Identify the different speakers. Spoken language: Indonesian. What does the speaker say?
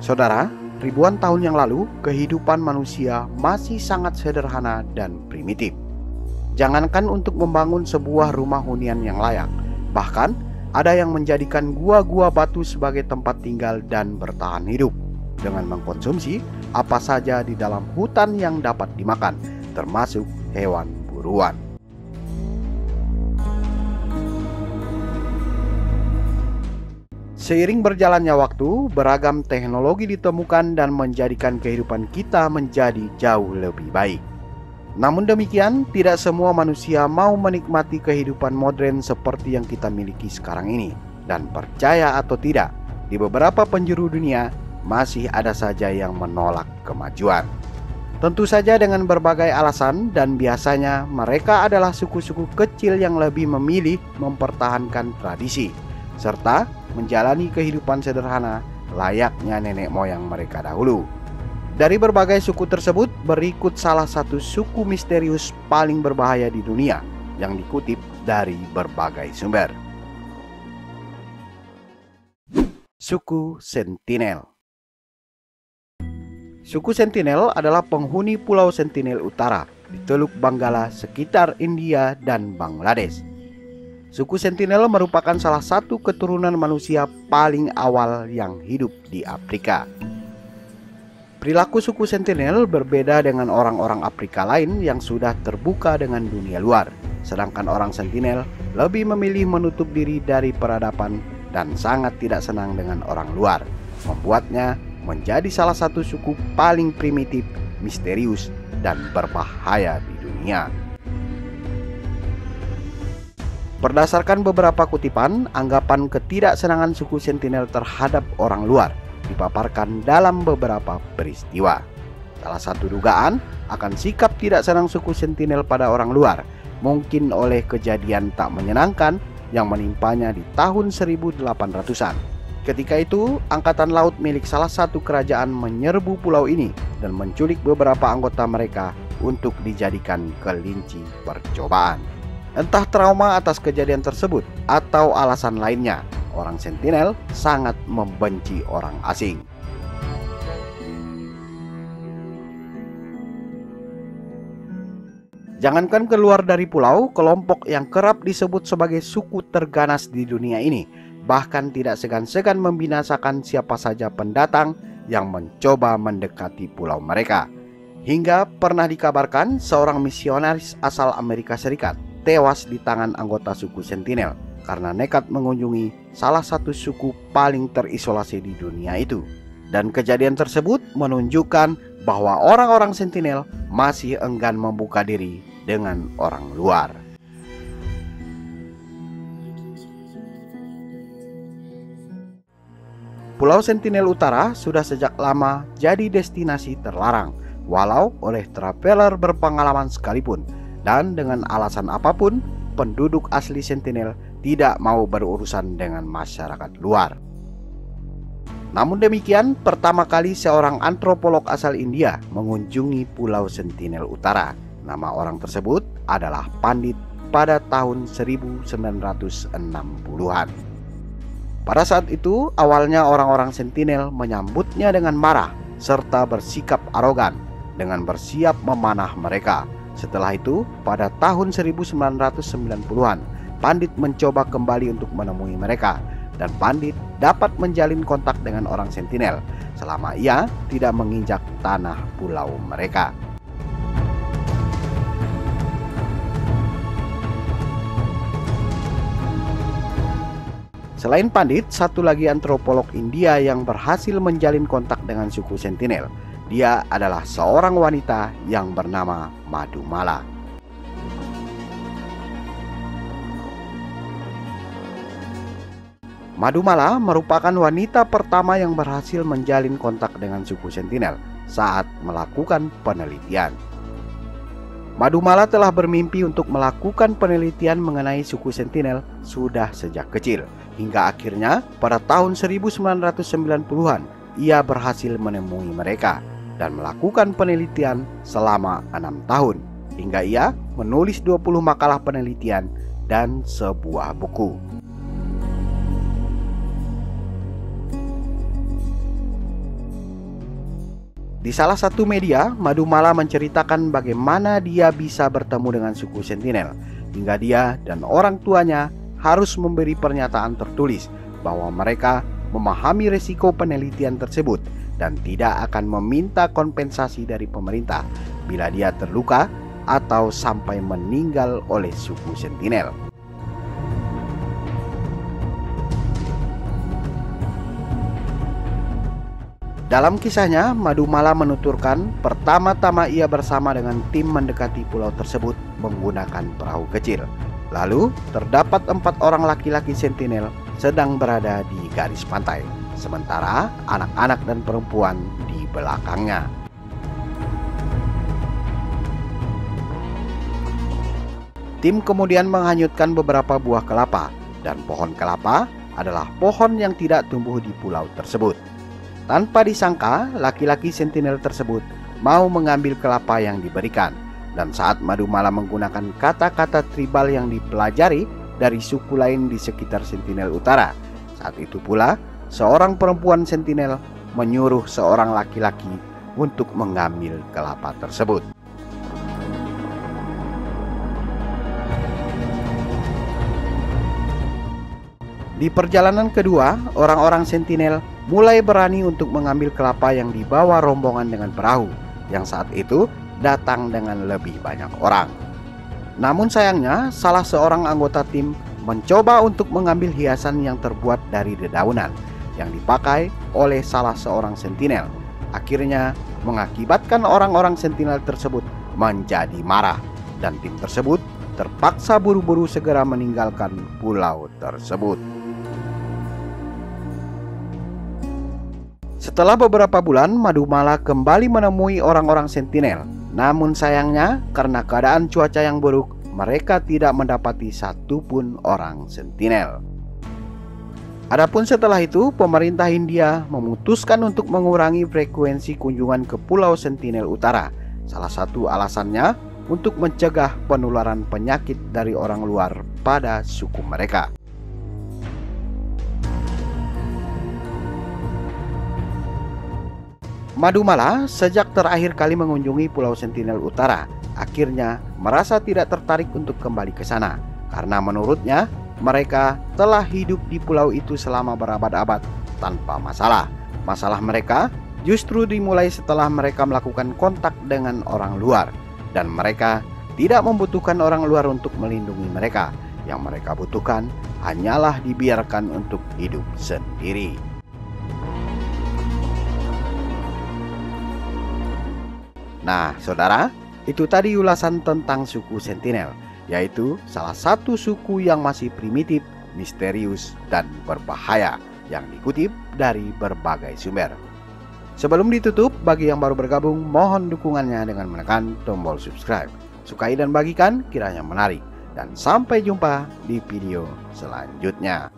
Speaker 1: Saudara, ribuan tahun yang lalu, kehidupan manusia masih sangat sederhana dan primitif. Jangankan untuk membangun sebuah rumah hunian yang layak, bahkan ada yang menjadikan gua-gua batu sebagai tempat tinggal dan bertahan hidup dengan mengkonsumsi apa saja di dalam hutan yang dapat dimakan, termasuk hewan buruan. Seiring berjalannya waktu, beragam teknologi ditemukan dan menjadikan kehidupan kita menjadi jauh lebih baik. Namun demikian, tidak semua manusia mau menikmati kehidupan modern seperti yang kita miliki sekarang ini. Dan percaya atau tidak, di beberapa penjuru dunia masih ada saja yang menolak kemajuan. Tentu saja dengan berbagai alasan, dan biasanya mereka adalah suku-suku kecil yang lebih memilih mempertahankan tradisi serta menjalani kehidupan sederhana layaknya nenek moyang mereka dahulu. Dari berbagai suku tersebut, berikut salah satu suku misterius paling berbahaya di dunia yang dikutip dari berbagai sumber. Suku Sentinel. Suku Sentinel adalah penghuni Pulau Sentinel Utara di Teluk Benggala sekitar India dan Bangladesh. Suku Sentinel merupakan salah satu keturunan manusia paling awal yang hidup di Afrika. Perilaku suku Sentinel berbeda dengan orang-orang Afrika lain yang sudah terbuka dengan dunia luar. Sedangkan orang Sentinel lebih memilih menutup diri dari peradaban dan sangat tidak senang dengan orang luar, membuatnya menjadi salah satu suku paling primitif, misterius, dan berbahaya di dunia. Berdasarkan beberapa kutipan, anggapan ketidaksenangan suku Sentinel terhadap orang luar dipaparkan dalam beberapa peristiwa. Salah satu dugaan akan sikap tidak senang suku Sentinel pada orang luar mungkin oleh kejadian tak menyenangkan yang menimpanya di tahun 1800-an. Ketika itu, angkatan laut milik salah satu kerajaan menyerbu pulau ini dan menculik beberapa anggota mereka untuk dijadikan kelinci percobaan. Entah trauma atas kejadian tersebut atau alasan lainnya, orang Sentinel sangat membenci orang asing. Jangankan keluar dari pulau, kelompok yang kerap disebut sebagai suku terganas di dunia ini bahkan tidak segan-segan membinasakan siapa saja pendatang yang mencoba mendekati pulau mereka. Hingga pernah dikabarkan seorang misionaris asal Amerika Serikat tewas di tangan anggota suku Sentinel karena nekat mengunjungi salah satu suku paling terisolasi di dunia itu. Dan kejadian tersebut menunjukkan bahwa orang-orang Sentinel masih enggan membuka diri dengan orang luar. Pulau Sentinel Utara sudah sejak lama jadi destinasi terlarang, walau oleh traveler berpengalaman sekalipun. Dan dengan alasan apapun, penduduk asli Sentinel tidak mau berurusan dengan masyarakat luar. Namun demikian, pertama kali seorang antropolog asal India mengunjungi Pulau Sentinel Utara. Nama orang tersebut adalah Pandit pada tahun 1960-an. Pada saat itu, awalnya orang-orang Sentinel menyambutnya dengan marah serta bersikap arogan dengan bersiap memanah mereka. Setelah itu, pada tahun 1990-an, Pandit mencoba kembali untuk menemui mereka, dan Pandit dapat menjalin kontak dengan orang Sentinel selama ia tidak menginjak tanah pulau mereka. Selain Pandit, satu lagi antropolog India yang berhasil menjalin kontak dengan suku Sentinel. Dia adalah seorang wanita yang bernama Madhumala. Madhumala merupakan wanita pertama yang berhasil menjalin kontak dengan suku Sentinel saat melakukan penelitian. Madhumala telah bermimpi untuk melakukan penelitian mengenai suku Sentinel sudah sejak kecil. Hingga akhirnya pada tahun 1990-an ia berhasil menemui mereka dan melakukan penelitian selama 6 tahun. Hingga ia menulis 20 makalah penelitian dan sebuah buku. Di salah satu media, Madumala menceritakan bagaimana dia bisa bertemu dengan suku Sentinel, hingga dia dan orang tuanya harus memberi pernyataan tertulis bahwa mereka memahami risiko penelitian tersebut dan tidak akan meminta kompensasi dari pemerintah bila dia terluka atau sampai meninggal oleh suku Sentinel. Dalam kisahnya, Madumala menuturkan pertama-tama ia bersama dengan tim mendekati pulau tersebut menggunakan perahu kecil. Lalu, terdapat 4 orang laki-laki sentinel sedang berada di garis pantai, sementara anak-anak dan perempuan di belakangnya. Tim kemudian menghanyutkan beberapa buah kelapa, dan pohon kelapa adalah pohon yang tidak tumbuh di pulau tersebut. Tanpa disangka, laki-laki sentinel tersebut mau mengambil kelapa yang diberikan. Dan saat Madumala menggunakan kata-kata tribal yang dipelajari dari suku lain di sekitar Sentinel Utara, saat itu pula seorang perempuan sentinel menyuruh seorang laki-laki untuk mengambil kelapa tersebut. Di perjalanan kedua, orang-orang sentinel mulai berani untuk mengambil kelapa yang dibawa rombongan dengan perahu, yang saat itu datang dengan lebih banyak orang. Namun sayangnya, salah seorang anggota tim mencoba untuk mengambil hiasan yang terbuat dari dedaunan yang dipakai oleh salah seorang sentinel. Akhirnya mengakibatkan orang-orang sentinel tersebut menjadi marah, dan tim tersebut terpaksa buru-buru segera meninggalkan pulau tersebut. Setelah beberapa bulan, Madumala kembali menemui orang-orang sentinel. Namun sayangnya, karena keadaan cuaca yang buruk, mereka tidak mendapati satupun orang sentinel. Adapun setelah itu, pemerintah Hindia memutuskan untuk mengurangi frekuensi kunjungan ke Pulau Sentinel Utara. Salah satu alasannya untuk mencegah penularan penyakit dari orang luar pada suku mereka. Madumala sejak terakhir kali mengunjungi Pulau Sentinel Utara akhirnya merasa tidak tertarik untuk kembali ke sana, karena menurutnya mereka telah hidup di pulau itu selama berabad-abad tanpa masalah. Masalah mereka justru dimulai setelah mereka melakukan kontak dengan orang luar, dan mereka tidak membutuhkan orang luar untuk melindungi mereka. Yang mereka butuhkan hanyalah dibiarkan untuk hidup sendiri. Nah, saudara, itu tadi ulasan tentang suku Sentinel, yaitu salah satu suku yang masih primitif, misterius, dan berbahaya yang dikutip dari berbagai sumber. Sebelum ditutup, bagi yang baru bergabung, mohon dukungannya dengan menekan tombol subscribe. Sukai dan bagikan kiranya menarik. Dan sampai jumpa di video selanjutnya.